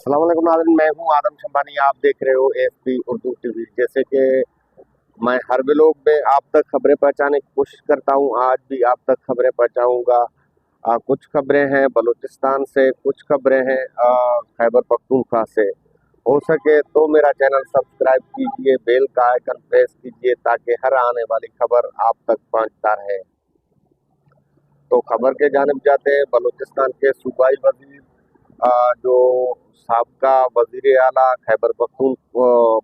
अस्सलाम वालेकुम नाज़रीन, मैं हूं आदम शंबानी। आप देख रहे हो एएफपी उर्दू टीवी। जैसे कि मैं हर व्लॉग में आप तक खबरें पहुंचाने की कोशिश करता हूं, आज भी आप तक खबरें पहुंचाऊंगा। कुछ खबरें हैं बलूचिस्तान से, कुछ खबरें हैं खैबर पख्तूनख्वा से। हो सके तो मेरा चैनल सब्सक्राइब कीजिए, बेल का आइकन प्रेस कीजिए ताकि हर आने वाली खबर आप तक पहुंचता रहे। तो खबर के जानिब जाते हैं। बलूचिस्तान के सूबाई वजीर जो साबका वजीर आला खैबर पख्तून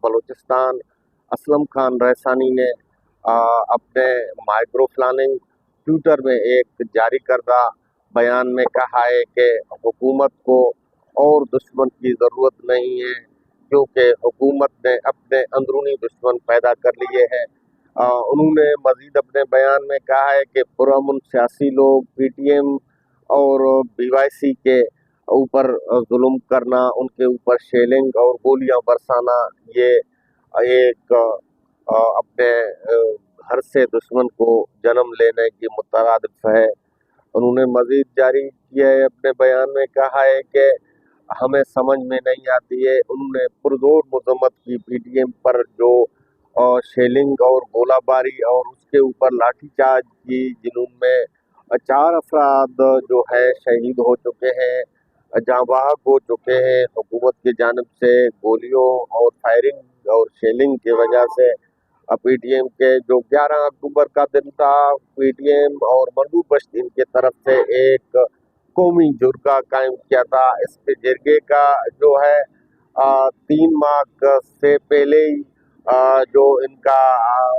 बलूचिस्तान असलम खान रैसानी ने अपने माइक्रो प्लानिंग ट्विटर में एक जारी करदा बयान में कहा है कि हुकूमत को और दुश्मन की ज़रूरत नहीं है, क्योंकि हुकूमत ने अपने अंदरूनी दुश्मन पैदा कर लिए हैं। उन्होंने मजीद अपने बयान में कहा है कि पुरअमन सियासी लोग पीटीएम और बीवाईसी के ऊपर जुल्म करना, उनके ऊपर शेलिंग और गोलियां बरसाना, ये एक अपने घर से दुश्मन को जन्म लेने की मुतरादिफ है। उन्होंने मजीद जारी किया है, अपने बयान में कहा है कि हमें समझ में नहीं आती है। उन्होंने पुरजोर मजम्मत की पीटीएम पर जो शेलिंग और गोलाबारी और उसके ऊपर लाठीचार्ज की, जिनमें 4 अफराद जो है शहीद हो चुके हैं, जाँ बहक हो चुके हैं। हुकूमत की जानिब से गोलियों और फायरिंग और शेलिंग की वजह से पीटीएम के जो 11 अक्टूबर का दिन था, पीटीएम और महबूब बश्तीन की तरफ से एक कौमी जुर्गा कायम किया था। इस जिरगे का जो है 3 माह से पहले ही जो इनका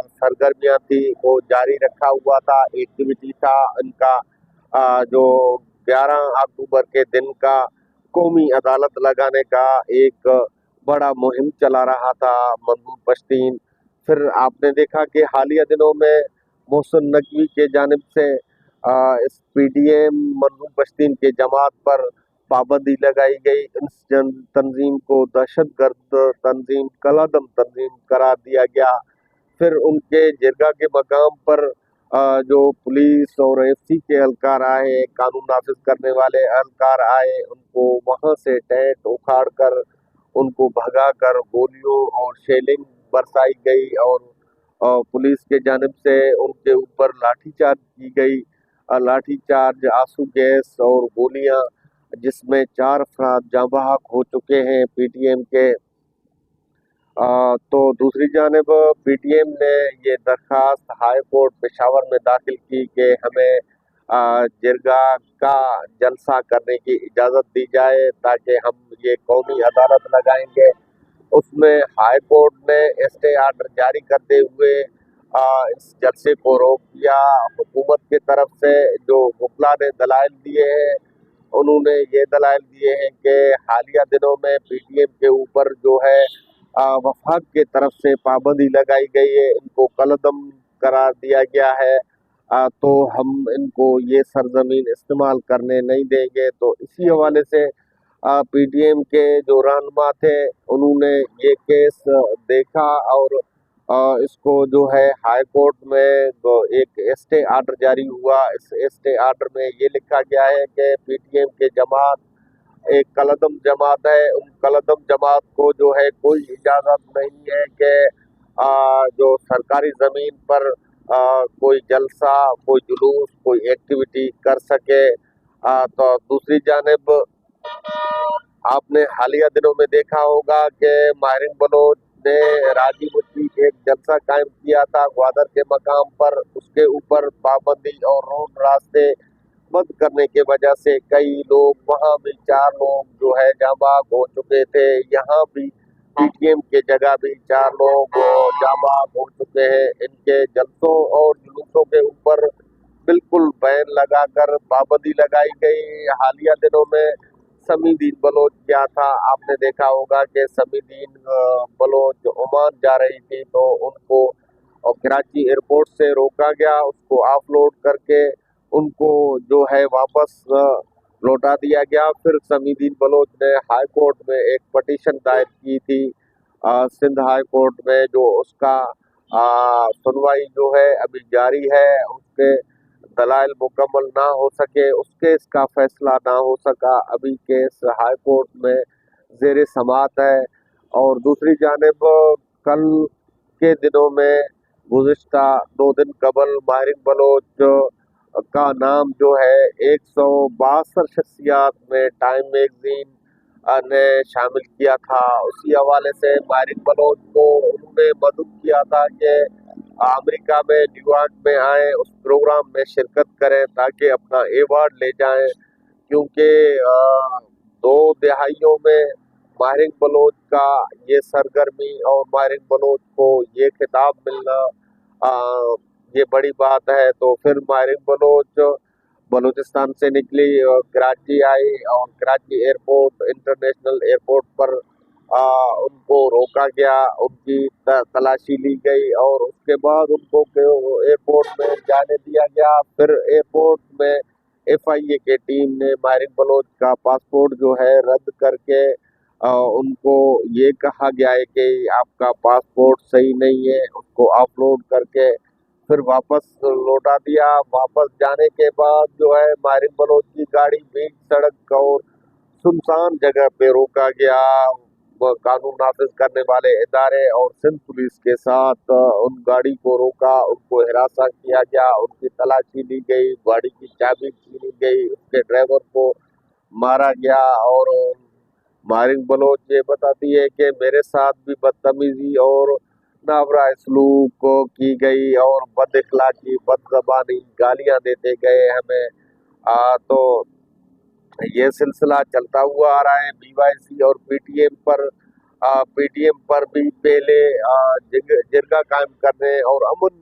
सरगर्मियाँ थी वो जारी रखा हुआ था। एक्टिविटी था इनका जो 11 अक्टूबर के दिन का कौमी अदालत लगाने का एक बड़ा मुहिम चला रहा था महबूब बश्तीन। फिर आपने देखा कि हालिया दिनों में मोहसिन नकवी के जानिब से इस पीटीएम महबूब बश्तीन के जमात पर पाबंदी लगाई गई। इस तंजीम को दहशतगर्द तंजीम, कलादम तंजीम करार दिया गया। फिर उनके जिरगा के मकाम पर जो पुलिस और एफसी के एहलकार आए, कानून नाफिज करने वाले एहलकार आए, उनको वहाँ से टेंट उखाड़ कर उनको भगा कर गोलियों और शेलिंग बरसाई गई और पुलिस के जानिब से उनके ऊपर लाठीचार्ज की गई। लाठीचार्ज, आंसू गैस और गोलियां, जिसमें 4 अफराद जाँ बहक हो चुके हैं पीटीएम के। तो दूसरी जानिब पीटीएम ने ये दरख्वास्त हाई कोर्ट पेशावर में दाखिल की कि हमें जिरगा का जलसा करने की इजाज़त दी जाए ताकि हम ये कौमी अदालत लगाएंगे। उसमें हाई कोर्ट ने स्टे आर्डर जारी करते हुए इस जलसे को रोक दिया। हुकूमत की तरफ से जो वकला ने दलाइल दिए हैं, उन्होंने ये दलाइल दिए हैं कि हालिया दिनों में पीटीएम के ऊपर जो है वफाक की तरफ से पाबंदी लगाई गई है, इनको कलदम करार दिया गया है। तो हम इनको ये सरजमीन इस्तेमाल करने नहीं देंगे। तो इसी हवाले से पीटीएम के जो रहनुमा थे, उन्होंने ये केस देखा और इसको जो है हाई कोर्ट में एक स्टे आर्डर जारी हुआ। इस स्टे आर्डर में ये लिखा गया है कि पीटीएम के जमात एक कलदम जमात है, उन कलदम जमात को जो है कोई इजाज़त नहीं है कि जो सरकारी ज़मीन पर कोई जलसा, कोई जुलूस, कोई एक्टिविटी कर सके। तो दूसरी जानिब आपने हालिया दिनों में देखा होगा कि माहिरीन बलोच ने राजी मुझी एक जलसा कायम किया था ग्वादर के मकाम पर। उसके ऊपर पाबंदी और रोड रास्ते बंद करने की वजह से कई लोग, वहाँ भी 4 लोग जो है जाँ बहक हो चुके थे। यहाँ भी पीटीएम के जगह भी 4 लोग जाँ बहक हो चुके हैं। इनके जलसों और जुलूसों के ऊपर बिल्कुल बैन लगाकर पाबंदी लगाई गई। हालिया दिनों में समीदीन बलोच क्या था, आपने देखा होगा कि समीदीन बलोच ओमान जा रही थी तो उनको कराची एयरपोर्ट से रोका गया, उसको ऑफलोड करके उनको जो है वापस लौटा दिया गया। फिर समीदीन बलोच ने हाई कोर्ट में एक पटिशन दायर की थी सिंध हाई कोर्ट में, जो उसका सुनवाई जो है अभी जारी है। उसके दलाइल मुकम्मल ना हो सके, उस केस का फैसला ना हो सका, अभी केस हाई कोर्ट में ज़ेर समाअत है। और दूसरी जानिब कल के दिनों में गुज़िश्ता 2 दिन कबल माहिर बलोच का नाम जो है 162 शख्सियात में टाइम मैगज़ीन ने शामिल किया था। उसी हवाले से माहिर बलोच को उन्होंने मदद किया था कि अमेरिका में न्यूयॉर्क में आए, उस प्रोग्राम में शिरकत करें ताकि अपना अवार्ड ले जाएं, क्योंकि 2 दहाइयों में माहिर बलोच का ये सरगर्मी और माहिर बलोच को ये खिताब मिलना ये बड़ी बात है। तो फिर माहिर बलोच बलूचिस्तान से निकली और कराची आई और कराची एयरपोर्ट इंटरनेशनल एयरपोर्ट पर उनको रोका गया, उनकी तलाशी ली गई और उसके बाद उनको एयरपोर्ट में जाने दिया गया। फिर एयरपोर्ट में FIA के टीम ने माहिर बलोच का पासपोर्ट जो है रद्द करके उनको ये कहा गया है कि आपका पासपोर्ट सही नहीं है, उसको अपलोड करके फिर वापस लौटा दिया। वापस जाने के बाद जो है माहिर बलोच की गाड़ी बीच सड़क और सुनसान जगह पे रोका गया। कानून नाफिज करने वाले इदारे और सिंध पुलिस के साथ उन गाड़ी को रोका, उनको हिरासत किया गया, उनकी तलाशी ली गई, गाड़ी की चाबी छीनी गई, उसके ड्राइवर को मारा गया। और माहिर बलोच ये बताती है कि मेरे साथ भी बदतमीजी और नावरा सलूक की गई और बद इखलाकी, बदज़बानी, गालियाँ देते गए हमें। तो ये सिलसिला चलता हुआ आ रहा है। BYC और PTM पर भी पहले जिरगा कायम करने और अमन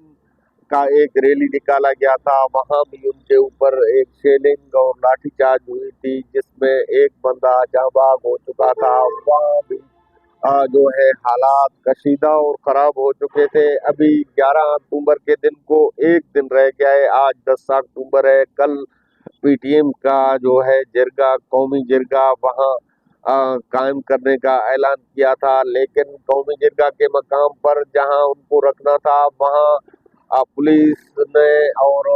का एक रैली निकाला गया था, वहाँ भी उनके ऊपर एक शेलिंग और लाठीचार्ज हुई थी, जिसमें एक बंदा जांबाग हो चुका था। वहाँ भी जो है हालात कशीदा और ख़राब हो चुके थे। अभी 11 अक्टूबर के दिन को एक दिन रह गया है, आज 10 अक्टूबर है। कल PTM का जो है जिरगा, कौमी जिरगा वहाँ कायम करने का ऐलान किया था, लेकिन कौमी जिरगा के मकाम पर जहाँ उनको रखना था वहाँ पुलिस ने और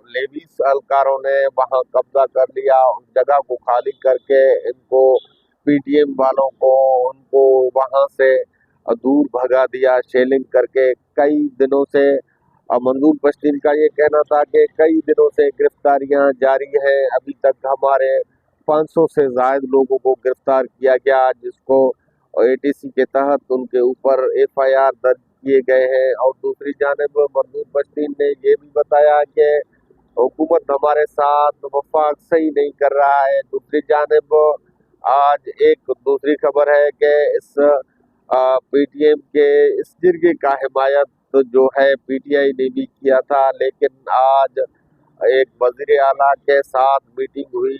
लेडीज एहलकारों ने वहाँ कब्जा कर लिया। उस जगह को खाली करके इनको PTM वालों को उनको वहाँ से दूर भगा दिया शेलिंग करके। कई दिनों से मंजूर पश्तीन का ये कहना था कि कई दिनों से गिरफ्तारियां जारी हैं, अभी तक हमारे 500 से ज़ायद लोगों को गिरफ्तार किया गया, जिसको ATC के तहत उनके ऊपर FIR दर्ज किए गए हैं। और दूसरी जानिब मंजूर पश्तीन ने ये भी बताया कि हुकूमत हमारे साथ वफाक सही नहीं कर रहा है। दूसरी जानिब आज एक दूसरी खबर है कि इस PTM के इस जिरगे का हिमायत तो जो है PTI ने भी किया था, लेकिन आज एक वज़ीर आला के साथ मीटिंग हुई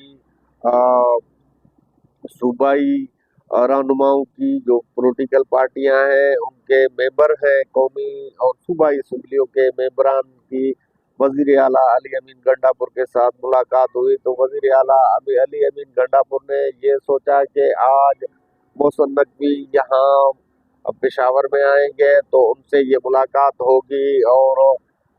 सूबाई रहनुमाओं की, जो पॉलिटिकल पार्टियां हैं उनके मेंबर हैं कौमी और सूबाई असम्बलियों के मेंबरान की वज़ीर आला अली अमीन गंडापुर के साथ मुलाकात हुई। तो वज़ीर आला अली अमीन गंडापुर ने ये सोचा कि आज मोहसिन नकवी यहाँ पेशावर में आएंगे तो उनसे ये मुलाकात होगी और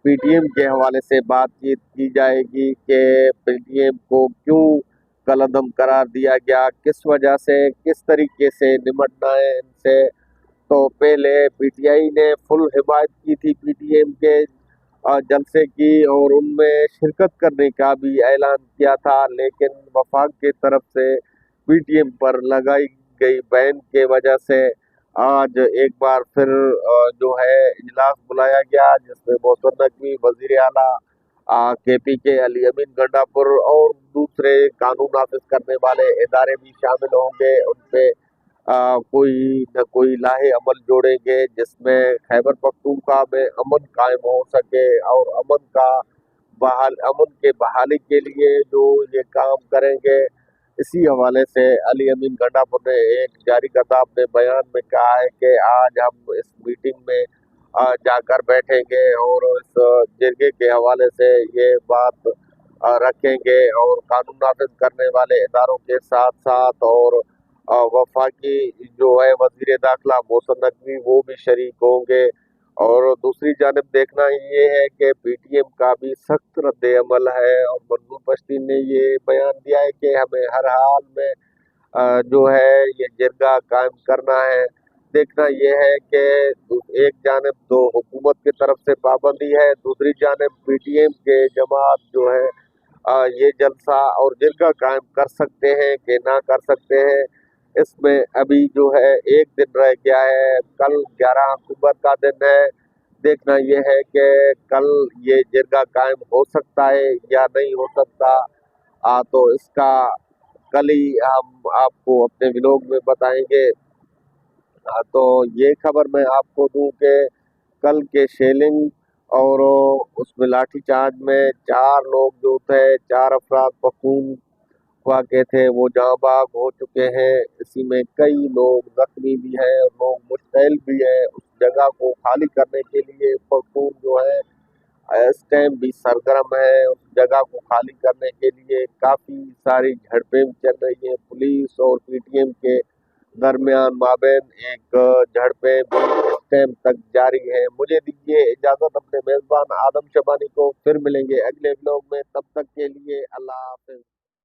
PTM के हवाले से बातचीत की जाएगी कि PTM को क्यों कलअदम करार दिया गया, किस वजह से, किस तरीके से निपटना है इनसे। तो पहले PTI ने फुल हिमायत की थी PTM के जलसे की और उनमें शिरकत करने का भी ऐलान किया था, लेकिन वफाक की तरफ से PTM पर लगाई गई बैन के वजह से आज एक बार फिर जो है इजलास बुलाया गया, जिसमें मोहसिन नकवी, वज़ीर आला KP के अली अमीन गंडापुर और दूसरे कानून नाफिज करने वाले इदारे भी शामिल होंगे। उनपे कोई न कोई लाहे अमल जोड़ेंगे, जिसमें खैबर पख्तूनख्वा में अमन कायम हो सके और अमन के बहाली के लिए जो ये काम करेंगे। इसी हवाले से अली अमीन गंडापुर ने एक जारी करदा अपने बयान में कहा है कि आज हम इस मीटिंग में जाकर बैठेंगे और इस जिरगे के हवाले से ये बात रखेंगे और कानून नाफिज करने वाले इदारों के साथ साथ और वफाकी जो है वज़ीर दाखिला मोहसिन नकवी वो भी शरीक होंगे। और दूसरी जानिब देखना ये है कि PTM का भी सख्त रद्द अमल है और मंजूर पश्तीन ने ये बयान दिया है कि हमें हर हाल में जो है ये जिरगा कायम करना है। देखना ये है कि एक जानिब तो हुकूमत की तरफ से पाबंदी है, दूसरी जानिब पीटीएम के जमात जो है ये जलसा और जिरगा कायम कर सकते हैं कि ना कर सकते हैं। इसमें अभी जो है एक दिन रह गया है, कल 11 अक्टूबर का दिन है। देखना ये है कि कल ये जिरगा कायम हो सकता है या नहीं हो सकता। तो इसका कल ही हम आपको अपने व्लॉग में बताएंगे। तो ये खबर मैं आपको दूं कि कल के शेलिंग और उसमें लाठीचार्ज में 4 लोग जो थे, 4 अफराद पख्तून वाक़े थे, वो जहाँ बाग हो चुके हैं। इसी में कई लोग जख्मी भी हैं, लोग मुश्तैल भी हैं। उस जगह को खाली करने के लिए पख्तून जो है इस टाइम भी सरगर्म है। उस जगह को खाली करने के लिए काफ़ी सारी झड़पें भी चल रही हैं। पुलिस और पीटीएम के दरमियान माबैन एक झड़पें भी इस टाइम तक जारी है। मुझे दीजिए इजाज़त, अपने मेज़बान आदम शबानी को फिर मिलेंगे अगले व्लॉग में। तब तक के लिए अल्लाह हाफ़िज़।